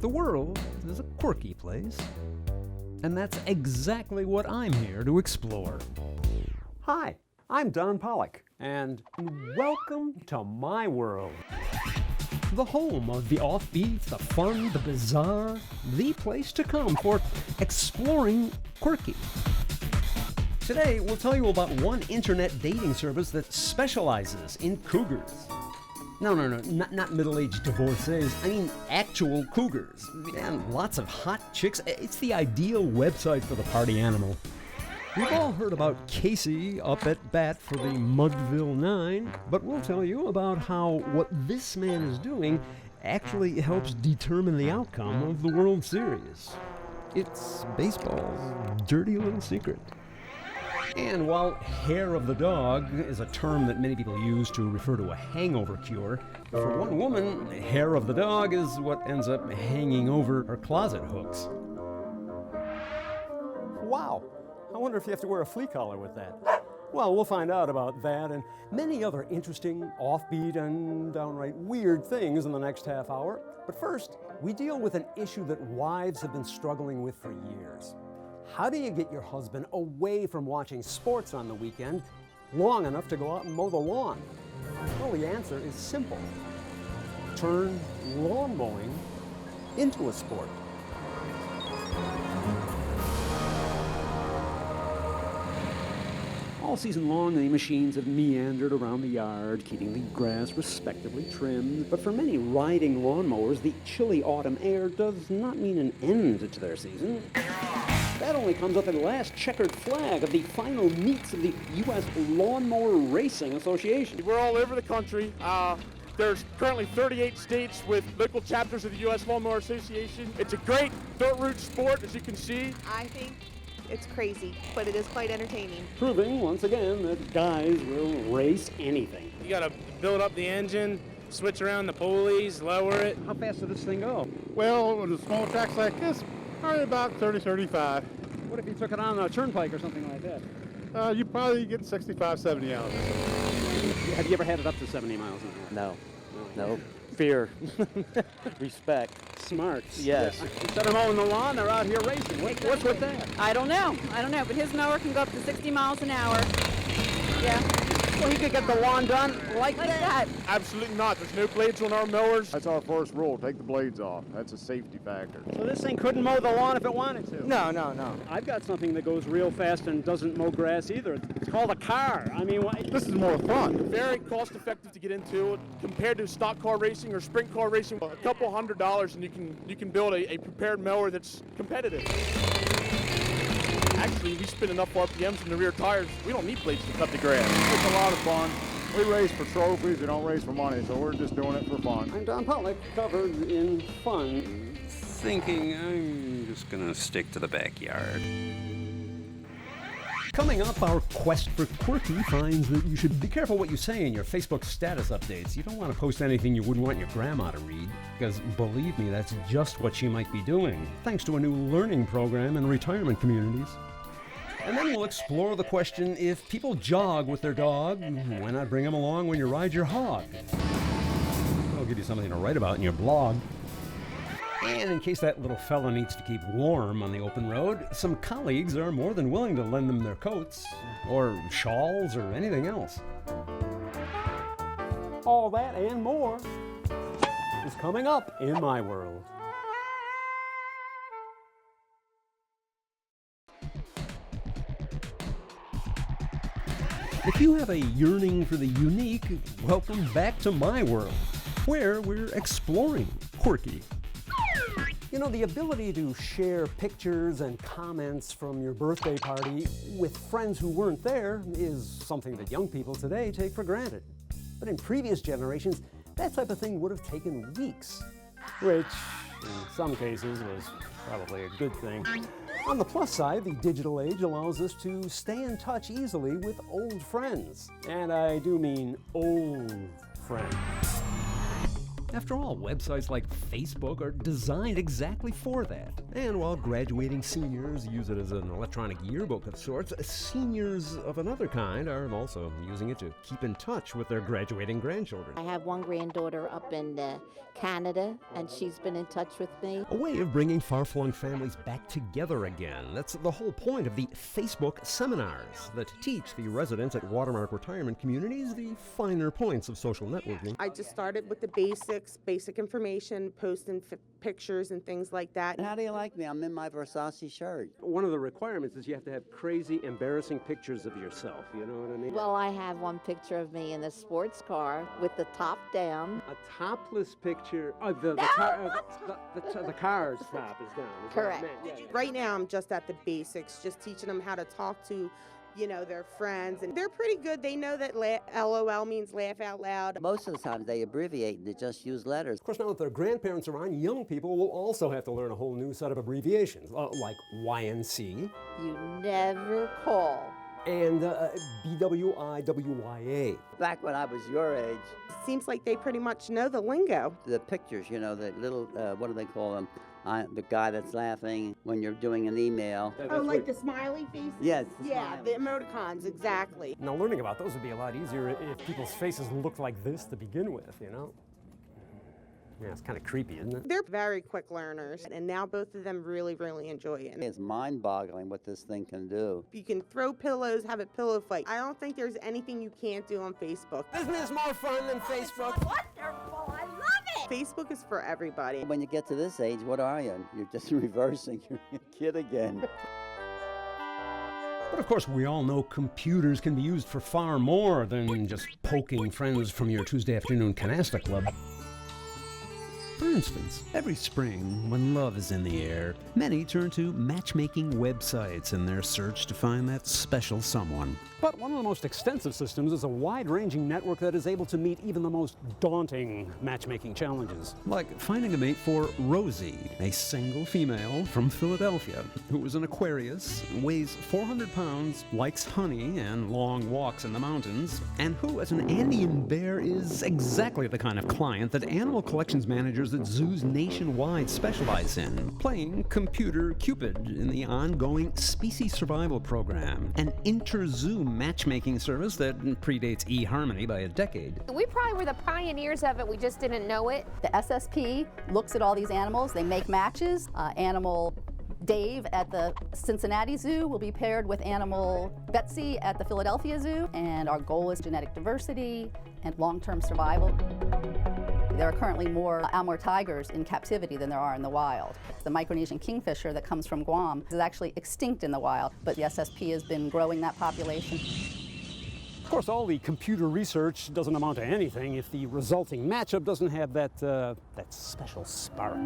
The world is a quirky place, and that's exactly what I'm here to explore. Hi, I'm Don Pollock, and welcome to my world. The home of the offbeat, the fun, the bizarre, the place to come for exploring Quirky. Today, we'll tell you about one internet dating service that specializes in cougars. No, not middle-aged divorcees. I mean actual cougars. And lots of hot chicks. It's the ideal website for the party animal. We've all heard about Casey up at bat for the Mudville 9, but we'll tell you about how what this man is doing actually helps determine the outcome of the World Series. It's baseball's dirty little secret. And while hair of the dog is a term that many people use to refer to a hangover cure, for one woman, hair of the dog is what ends up hanging over her closet hooks. Wow, I wonder if you have to wear a flea collar with that. Well, we'll find out about that and many other interesting, offbeat, and downright weird things in the next half hour. But first, we deal with an issue that wives have been struggling with for years. How do you get your husband away from watching sports on the weekend long enough to go out and mow the lawn? Well, the answer is simple. Turn lawn mowing into a sport. All season long, the machines have meandered around the yard, keeping the grass respectably trimmed. But for many riding lawnmowers, the chilly autumn air does not mean an end to their season. That only comes up at the last checkered flag of the final meets of the U.S. Lawnmower Racing Association. We're all over the country. There's currently 38 states with local chapters of the U.S. Lawnmower Association. It's a great dirt road sport, as you can see. I think it's crazy, but it is quite entertaining. Proving, once again, that guys will race anything. You gotta build up the engine, switch around the pulleys, lower it. How fast does this thing go? Well, with the small tracks like this, probably about 30, 35. What if you took it on a turnpike or something like that? You probably get 65, 70 out of it. Have you ever had it up to 70 miles an hour? No. Fear. Respect. Smart. Yes. Instead of mowing the lawn, they're out here racing. What's with that? I don't know, but his mower can go up to 60 miles an hour. Yeah. Well, he could get the lawn done like that. Absolutely not. There's no blades on our mowers. That's our first rule, take the blades off. That's a safety factor. So this thing couldn't mow the lawn if it wanted to? No. I've got something that goes real fast and doesn't mow grass either. It's called a car. I mean, This is more fun. Very cost effective to get into compared to stock car racing or sprint car racing. A couple $100 and you can build a prepared mower that's competitive. Actually, we spin enough RPMs in the rear tires, we don't need blades to cut the grass. It's a lot of fun. We race for trophies, we don't race for money, so we're just doing it for fun. I'm Don Pollock, covered in fun. Thinking I'm just gonna stick to the backyard. Coming up, our quest for Quirky finds that you should be careful what you say in your Facebook status updates. You don't want to post anything you wouldn't want your grandma to read, because believe me, that's just what she might be doing, thanks to a new learning program in retirement communities. And then we'll explore the question, if people jog with their dog, why not bring them along when you ride your hog? It'll give you something to write about in your blog. And in case that little fella needs to keep warm on the open road, some colleagues are more than willing to lend them their coats, or shawls, or anything else. All that and more is coming up in my world. If you have a yearning for the unique, welcome back to my world, where we're exploring Quirky. You know, the ability to share pictures and comments from your birthday party with friends who weren't there is something that young people today take for granted. But in previous generations, that type of thing would have taken weeks, which in some cases was probably a good thing. On the plus side, the digital age allows us to stay in touch easily with old friends. And I do mean old friends. After all, websites like Facebook are designed exactly for that. And while graduating seniors use it as an electronic yearbook of sorts, seniors of another kind are also using it to keep in touch with their graduating grandchildren. I have one granddaughter up in Canada, and she's been in touch with me. A way of bringing far-flung families back together again. That's the whole point of the Facebook seminars that teach the residents at Watermark retirement communities the finer points of social networking. I just started with the basic information, posting pictures and things like that. How do you like me? I'm in my Versace shirt. One of the requirements is you have to have crazy, embarrassing pictures of yourself, you know what I mean? Well, I have one picture of me in a sports car with the top down. A topless picture of the car's top is down. Is Correct. Right now, I'm just at the basics, just teaching them how to talk to, their friends. And they're pretty good. They know that LOL means laugh out loud. Most of the time they abbreviate and they just use letters. Of course, now that their grandparents are on, young people will also have to learn a whole new set of abbreviations, like YNC. You never call. And BWIWYA. Back when I was your age, Seems like they pretty much know the lingo. the pictures, the little, what do they call them? The guy that's laughing when you're doing an email. Oh, like the smiley faces? Yes. Yeah, the emoticons, exactly. Now, learning about those would be a lot easier if people's faces looked like this to begin with, Yeah, it's kind of creepy, isn't it? They're very quick learners, and now both of them really, really enjoy it. It's mind-boggling what this thing can do. You can throw pillows, have a pillow fight. I don't think there's anything you can't do on Facebook. Isn't this more fun than Facebook? Wonderful, I love it! Facebook is for everybody. When you get to this age, what are you? You're just reversing. You're a kid again. But of course, we all know computers can be used for far more than just poking friends from your Tuesday afternoon canasta club. For instance, every spring, when love is in the air, many turn to matchmaking websites in their search to find that special someone. But one of the most extensive systems is a wide-ranging network that is able to meet even the most daunting matchmaking challenges. Like finding a mate for Rosie, a single female from Philadelphia who is an Aquarius, weighs 400 pounds, likes honey and long walks in the mountains, and who, as an Andean bear, is exactly the kind of client that animal collections managers at zoos nationwide specialize in, playing Computer Cupid in the ongoing Species Survival Program, an inter-zoo matchmaking service that predates eHarmony by a decade. We probably were the pioneers of it, we just didn't know it. The SSP looks at all these animals, they make matches. Animal Dave at the Cincinnati Zoo will be paired with animal Betsy at the Philadelphia Zoo, and our goal is genetic diversity and long-term survival. There are currently more Amur tigers in captivity than there are in the wild. The Micronesian kingfisher that comes from Guam is actually extinct in the wild, but the SSP has been growing that population. Of course, all the computer research doesn't amount to anything if the resulting matchup doesn't have that special spark.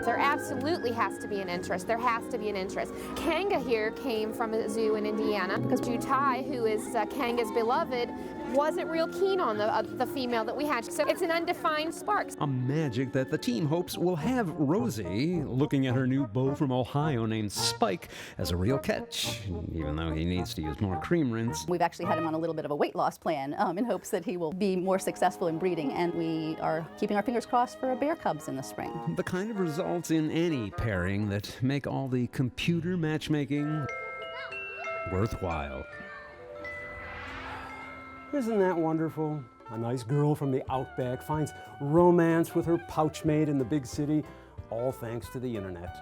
There absolutely has to be an interest. There has to be an interest. Kanga here came from a zoo in Indiana because Jutai, who is Kanga's beloved, wasn't real keen on the female that we had. So it's an undefined spark. A magic that the team hopes will have Rosie looking at her new beau from Ohio named Spike as a real catch, even though he needs to use more cream rinse. We've actually had him on a little bit of a weight loss plan in hopes that he will be more successful in breeding, and we are keeping our fingers crossed for bear cubs in the spring. The kind of results in any pairing that make all the computer matchmaking worthwhile. Isn't that wonderful? A nice girl from the outback finds romance with her pouch mate in the big city, all thanks to the internet.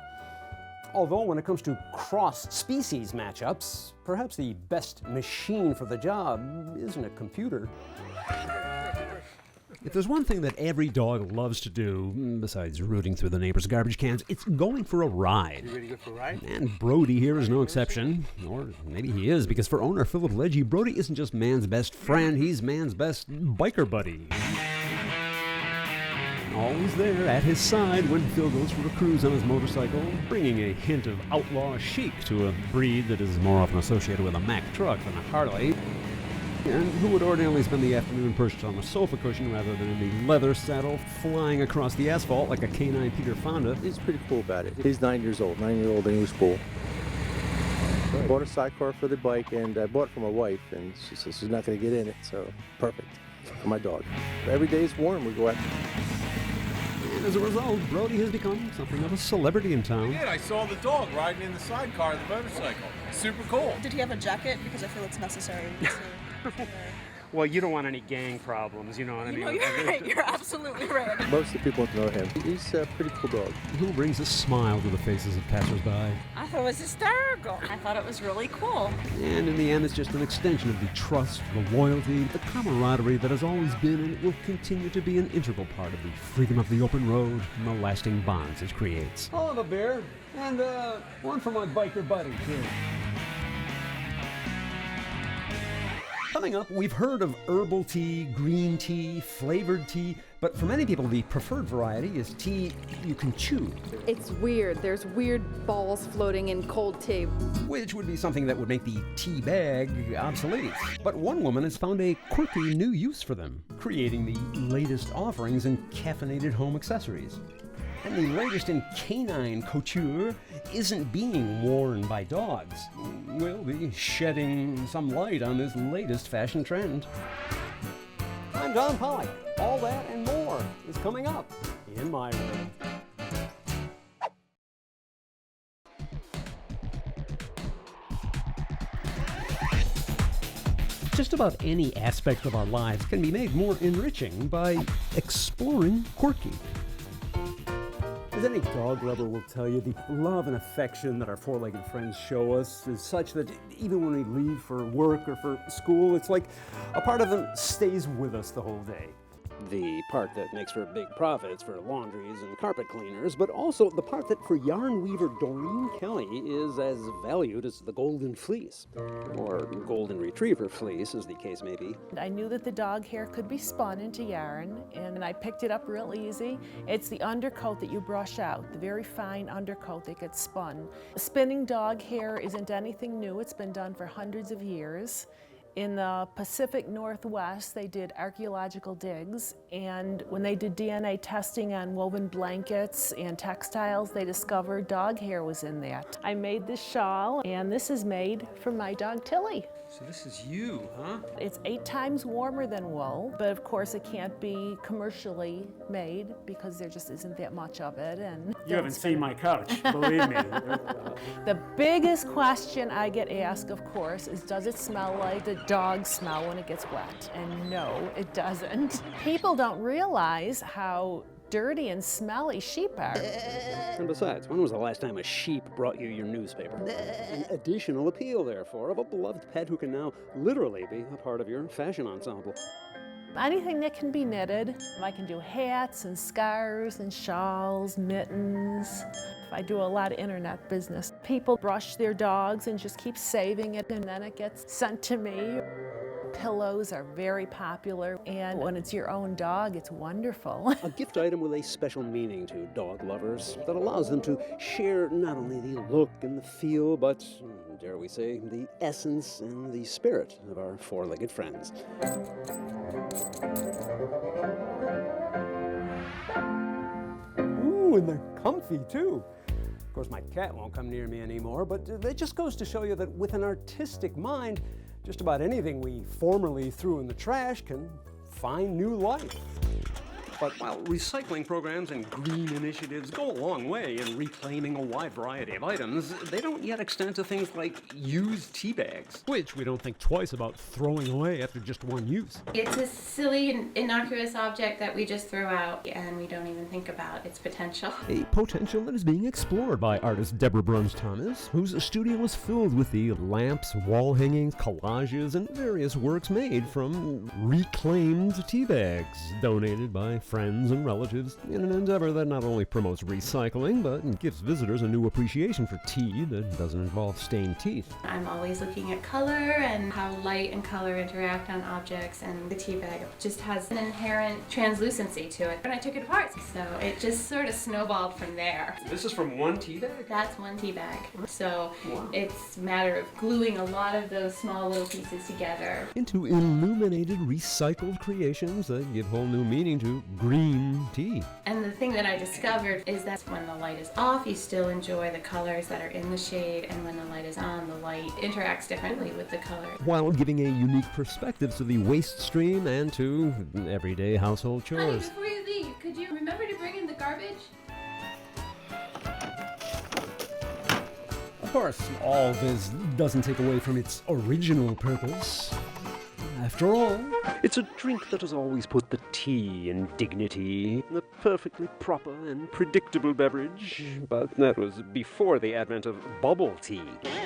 Although when it comes to cross-species matchups, perhaps the best machine for the job isn't a computer. If there's one thing that every dog loves to do, besides rooting through the neighbor's garbage cans, it's going for a ride. You ready to go for a ride? And Brody here is no exception. Or maybe he is, because for owner Philip Legge, Brody isn't just man's best friend, he's man's best biker buddy. Always there at his side when Phil goes for a cruise on his motorcycle, bringing a hint of outlaw chic to a breed that is more often associated with a Mack truck than a Harley. And who would ordinarily spend the afternoon perched on a sofa cushion rather than in the leather saddle flying across the asphalt like a canine Peter Fonda. He's pretty cool about it. He's 9 years old, 9-year-old in new school. I bought a sidecar for the bike, and I bought it for my wife, and she says she's not going to get in it, so perfect. for my dog. Every day it's warm, we go out. And as a result, Brody has become something of a celebrity in town. Yeah, I saw the dog riding in the sidecar of the motorcycle. Super cool. Did he have a jacket? Because I feel it's necessary. Well, you don't want any gang problems, you know what I mean? No, you're right. You're absolutely right. Most of the people know him. He's a pretty cool dog. Who brings a smile to the faces of passersby. I thought it was hysterical. I thought it was really cool. And in the end, it's just an extension of the trust, the loyalty, the camaraderie that has always been and will continue to be an integral part of the freedom of the open road and the lasting bonds it creates. I'll have a beer, and one for my biker buddy, too. Coming up, we've heard of herbal tea, green tea, flavored tea, but for many people, the preferred variety is tea you can chew. It's weird. There's weird balls floating in cold tea. Which would be something that would make the tea bag obsolete. But one woman has found a quirky new use for them, creating the latest offerings in caffeinated home accessories. And the latest in canine couture isn't being worn by dogs. We'll be shedding some light on this latest fashion trend. I'm Don Pollock. All that and more is coming up in my room. Just about any aspect of our lives can be made more enriching by exploring Quirky. As any dog lover will tell you, the love and affection that our four-legged friends show us is such that even when we leave for work or for school, it's like a part of them stays with us the whole day. The part that makes for big profits for laundries and carpet cleaners, but also the part that for yarn weaver Doreen Kelly is as valued as the golden fleece, or golden retriever fleece, as the case may be. I knew that the dog hair could be spun into yarn, and I picked it up real easy. It's the undercoat that you brush out, the very fine undercoat that gets spun. Spinning dog hair isn't anything new. It's been done for hundreds of years. In the Pacific Northwest, they did archaeological digs, and when they did DNA testing on woven blankets and textiles, they discovered dog hair was in that. I made this shawl, and this is made from my dog Tilly. So this is you, huh? It's 8 times warmer than wool, but of course it can't be commercially made because there just isn't that much of it. And You haven't seen my couch, believe me. The biggest question I get asked, of course, is does it smell like the dog smell when it gets wet? And no, it doesn't. People don't realize how dirty and smelly sheep are. And besides, when was the last time a sheep brought you your newspaper? An additional appeal, therefore, of a beloved pet who can now literally be a part of your fashion ensemble. Anything that can be knitted. I can do hats and scarves and shawls, mittens. I do a lot of internet business. People brush their dogs and just keep saving it, and then it gets sent to me. Pillows are very popular, and when it's your own dog, it's wonderful. A gift item with a special meaning to dog lovers that allows them to share not only the look and the feel, but, dare we say, the essence and the spirit of our four-legged friends. Ooh, and they're comfy, too. Of course, my cat won't come near me anymore, but it just goes to show you that with an artistic mind, just about anything we formerly threw in the trash can find new life. But while recycling programs and green initiatives go a long way in reclaiming a wide variety of items, they don't yet extend to things like used tea bags, which we don't think twice about throwing away after just one use. It's a silly, innocuous object that we just throw out, and we don't even think about its potential. A potential that is being explored by artist Deborah Bruns-Thomas, whose studio is filled with the lamps, wall hangings, collages, and various works made from reclaimed tea bags donated by friends and relatives in an endeavor that not only promotes recycling, but gives visitors a new appreciation for tea that doesn't involve stained teeth. I'm always looking at color and how light and color interact on objects, and the tea bag just has an inherent translucency to it. And I took it apart, so it just sort of snowballed from there. This is from one tea bag? That's one tea bag. So it's a matter of gluing a lot of those small little pieces together into illuminated, recycled creations that give whole new meaning to green tea. And the thing that I discovered is that when the light is off, you still enjoy the colors that are in the shade, and when the light is on, the light interacts differently with the color. While giving a unique perspective to the waste stream and to everyday household Honey, chores. before you leave, could you remember to bring in the garbage? Of course, all this doesn't take away from its original purpose. After all, it's a drink that has always put the tea in dignity, the perfectly proper and predictable beverage. But that was before the advent of bubble tea.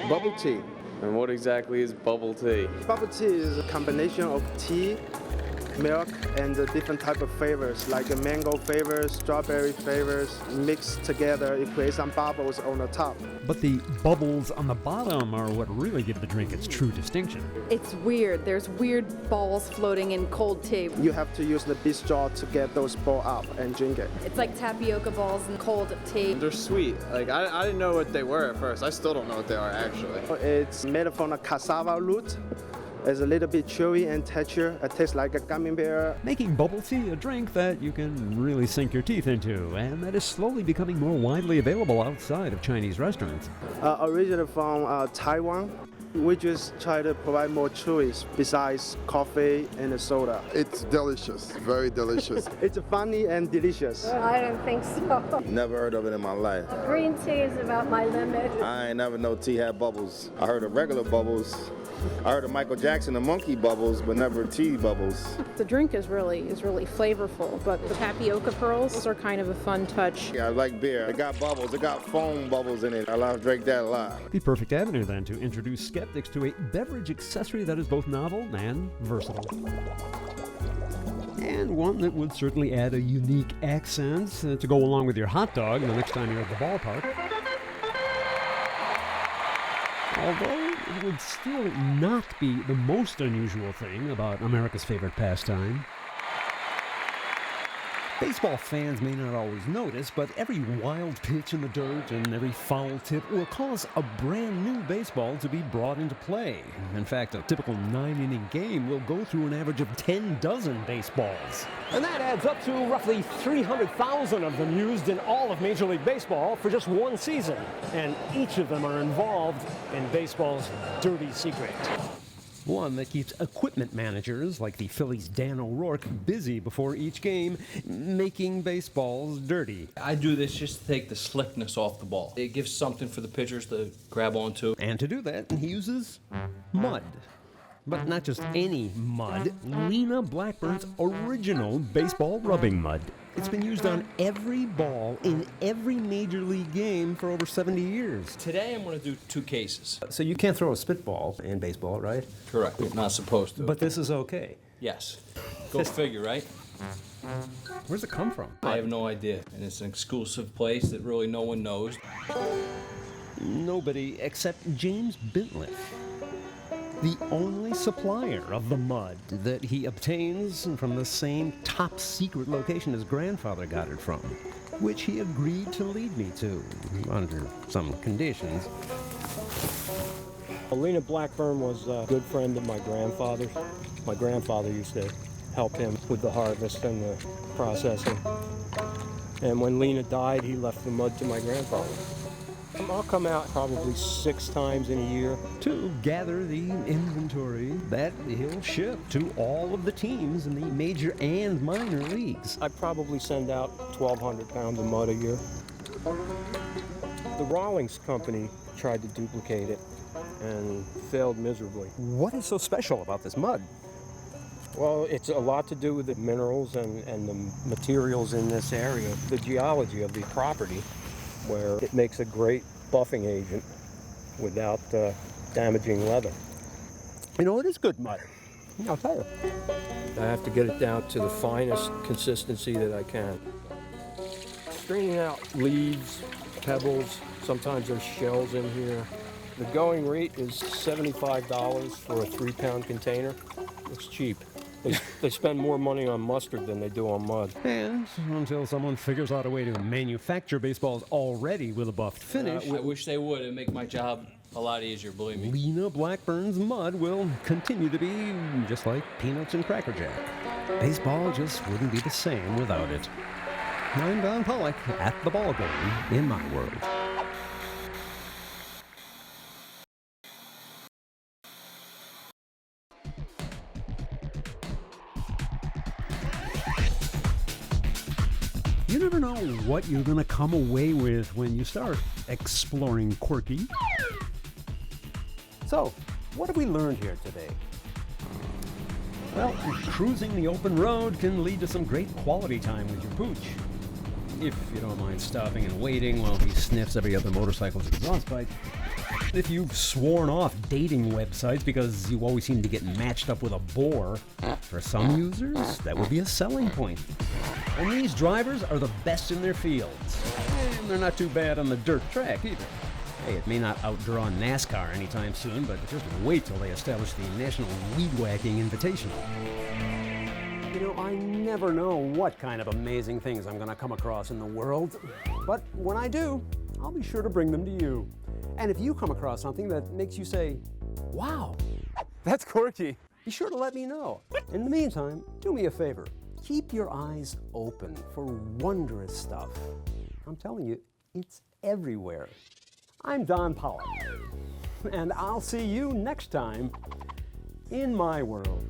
Bubble tea. And what exactly is bubble tea? Bubble tea is a combination of tea, milk, and different type of flavors, like mango flavors, strawberry flavors, mixed together. It creates some bubbles on the top. But the bubbles on the bottom are what really give the drink its true distinction. It's weird. There's weird balls floating in cold tea. You have to use the big straw to get those balls up and drink it. It's like tapioca balls in cold tea. They're sweet. Like, I didn't know what they were at first. I still don't know what they are, actually. It's made from a cassava root. It's a little bit chewy and texture. It tastes like a gummy bear. Making bubble tea a drink that you can really sink your teeth into, and that is slowly becoming more widely available outside of Chinese restaurants. Originally from Taiwan. We just try to provide more choice besides coffee and soda. It's delicious, very delicious. It's funny and delicious. I don't think so. Never heard of it in my life. Green tea is about my limit. I ain't never know tea had bubbles. I heard of regular bubbles. I heard of Michael Jackson, the monkey bubbles, but never tea bubbles. The drink is really flavorful, but the tapioca pearls are kind of a fun touch. Yeah, I like beer. It got bubbles. It got foam bubbles in it. I love to drink that a lot. The perfect avenue then to introduce skeptics to a beverage accessory that is both novel and versatile. And one that would certainly add a unique accent to go along with your hot dog the next time you're at the ballpark. Although it would still not be the most unusual thing about America's favorite pastime. Baseball fans may not always notice, but every wild pitch in the dirt and every foul tip will cause a brand new baseball to be brought into play. In fact, a typical 9-inning game will go through an average of 10 dozen baseballs. And that adds up to roughly 300,000 of them used in all of Major League Baseball for just one season. And each of them are involved in baseball's dirty secret. One that keeps equipment managers like the Phillies' Dan O'Rourke busy before each game, making baseballs dirty. I do this just to take the slickness off the ball. It gives something for the pitchers to grab onto. And to do that, he uses mud. But not just any mud, Lena Blackburn's original baseball rubbing mud. It's been used on every ball in every major league game for over 70 years. Today I'm going to do 2 cases. So you can't throw a spitball in baseball, right? Correct. You're not supposed to. But this is okay. Yes. Go figure, right? Where's it come from? I have no idea. And it's an exclusive place that really no one knows. Nobody except James Bintliff, the only supplier of the mud that he obtains from the same top-secret location his grandfather got it from, which he agreed to lead me to, under some conditions. Lena Blackburn was a good friend of my grandfather's. My grandfather used to help him with the harvest and the processing. And when Lena died, he left the mud to my grandfather. I'll come out probably 6 times in a year. To gather the inventory that he'll ship to all of the teams in the major and minor leagues. I probably send out 1,200 pounds of mud a year. The Rawlings company tried to duplicate it and failed miserably. What is so special about this mud? Well, it's a lot to do with the minerals and the materials in this area, the geology of the property, where it makes a great buffing agent without damaging leather. You know, it is good mud. I'll tell you. I have to get it down to the finest consistency that I can. Straining out leaves, pebbles, sometimes there's shells in here. The going rate is $75 for a 3-pound container. It's cheap. They spend more money on mustard than they do on mud. And until someone figures out a way to manufacture baseballs already with a buffed finish. I wish they would. It'd make my job A lot easier, believe me. Lena Blackburn's mud will continue to be just like peanuts and Cracker Jack. Baseball just wouldn't be the same without it. I'm Don Pollock at the ball game in my world. You never know what you're going to come away with when you start exploring Quirky. So, what have we learned here today? Well, cruising the open road can lead to some great quality time with your pooch. If you don't mind stopping and waiting while he sniffs every other motorcycle's exhaust pipe. If you've sworn off dating websites because you always seem to get matched up with a bore, for some users, that would be a selling point. And these drivers are the best in their fields. And they're not too bad on the dirt track either. Hey, it may not outdraw NASCAR anytime soon, but just wait till they establish the National Weed Whacking Invitational. You know, I never know what kind of amazing things I'm going to come across in the world. But when I do, I'll be sure to bring them to you. And if you come across something that makes you say, wow, that's quirky, be sure to let me know. In the meantime, do me a favor. Keep your eyes open for wondrous stuff. I'm telling you, it's everywhere. I'm Don Pollock, and I'll see you next time in my world.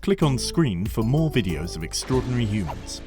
Click on screen for more videos of extraordinary humans.